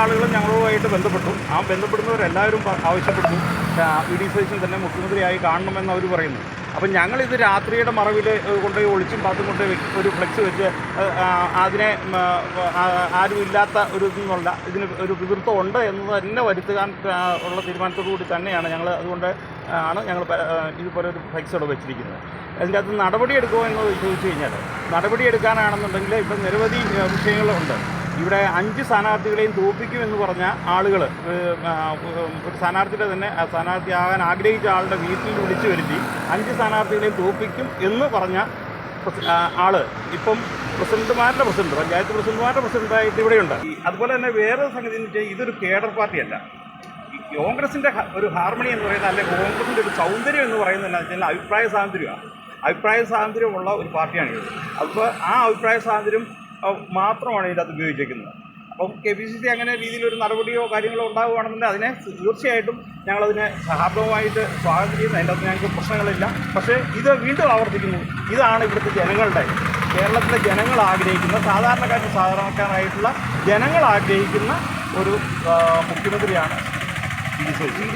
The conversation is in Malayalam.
ആളുകളും ഞങ്ങളുമായിട്ട് ബന്ധപ്പെട്ടു. ആ ബന്ധപ്പെടുന്നവരെല്ലാവരും ആവശ്യപ്പെട്ടു വി.ഡി. സതീശൻ തന്നെ മുഖ്യമന്ത്രിയായി കാണണമെന്ന് അവർ പറയുന്നു. അപ്പം ഞങ്ങളിത് രാത്രിയുടെ മറവിൽ കൊണ്ടുപോയി ഒളിച്ചും പാത്തും കൊണ്ട് ഒരു ഫ്ലെക്സ് വെച്ച് അതിനെ ആരും ഇല്ലാത്ത ഒരു ഇതെന്നുള്ള ഇതിന് ഒരു പിതൃത്വം ഉണ്ട് എന്ന് തന്നെ വരുത്താൻ ഉള്ള തീരുമാനത്തോടു കൂടി തന്നെയാണ് ഞങ്ങൾ അതുകൊണ്ട് ആണ് ഞങ്ങൾ ഇതുപോലെ ഒരു ഫ്ലെക്സ് ഇവിടെ വെച്ചിരിക്കുന്നത്. അതിൻ്റെ അകത്ത് നടപടിയെടുക്കുമോ എന്ന് ചോദിച്ചു കഴിഞ്ഞാൽ നടപടിയെടുക്കാനാണെന്നുണ്ടെങ്കിൽ ഇപ്പം നിരവധി വിഷയങ്ങളുണ്ട്. ഇവിടെ 5 സ്ഥാനാർത്ഥികളെയും തോൽപ്പിക്കുമെന്ന് പറഞ്ഞ ആളുകൾ ഒരു സ്ഥാനാർത്ഥിയുടെ തന്നെ സ്ഥാനാർത്ഥിയാകാൻ ആഗ്രഹിച്ച ആളുടെ വീട്ടിൽ വിളിച്ചു വരുത്തി 5 സ്ഥാനാർത്ഥികളെയും തോൽപ്പിക്കും എന്ന് പറഞ്ഞ ആൾ ഇപ്പം പഞ്ചായത്ത് പ്രസിഡന്റുമാരുടെ പ്രസിഡന്റായിട്ട് ഇവിടെയുണ്ട്. അതുപോലെ തന്നെ വേറൊരു സംഗതി എന്ന് വെച്ചാൽ ഇതൊരു കേഡർ പാർട്ടിയല്ല. കോൺഗ്രസിൻ്റെ ഒരു ഹാർമണി എന്ന് പറയുന്നത് അല്ലെങ്കിൽ കോൺഗ്രസിൻ്റെ ഒരു സൗന്ദര്യം എന്ന് പറയുന്നത് എന്താ വെച്ചാൽ അഭിപ്രായ സ്വാതന്ത്ര്യമുള്ള ഒരു പാർട്ടിയാണിത്. അപ്പോൾ ആ അഭിപ്രായ സ്വാതന്ത്ര്യം മാത്രമാണ് ഇതിനകത്ത് ഉപയോഗിച്ചിരിക്കുന്നത്. അപ്പം KPCC അങ്ങനെ രീതിയിലൊരു നടപടിയോ കാര്യങ്ങളോ ഉണ്ടാവുകയാണെന്നുണ്ടെങ്കിൽ അതിനെ തീർച്ചയായിട്ടും ഞങ്ങളതിനെ സഹാർദ്ദവുമായിട്ട് സ്വാഗതം ചെയ്യുന്നു. അതിൻ്റെ അകത്ത് ഞങ്ങൾക്ക് പ്രശ്നങ്ങളില്ല. പക്ഷേ ഇത് വീണ്ടും ആവർത്തിക്കുന്നു. ഇതാണ് ഇവിടുത്തെ ജനങ്ങളുടെ കേരളത്തിലെ ജനങ്ങൾ ആഗ്രഹിക്കുന്ന സാധാരണക്കാരായിട്ടുള്ള ജനങ്ങൾ ആഗ്രഹിക്കുന്ന ഒരു മുഖ്യമന്ത്രിയാണ് വി.ഡി. സതീശൻ.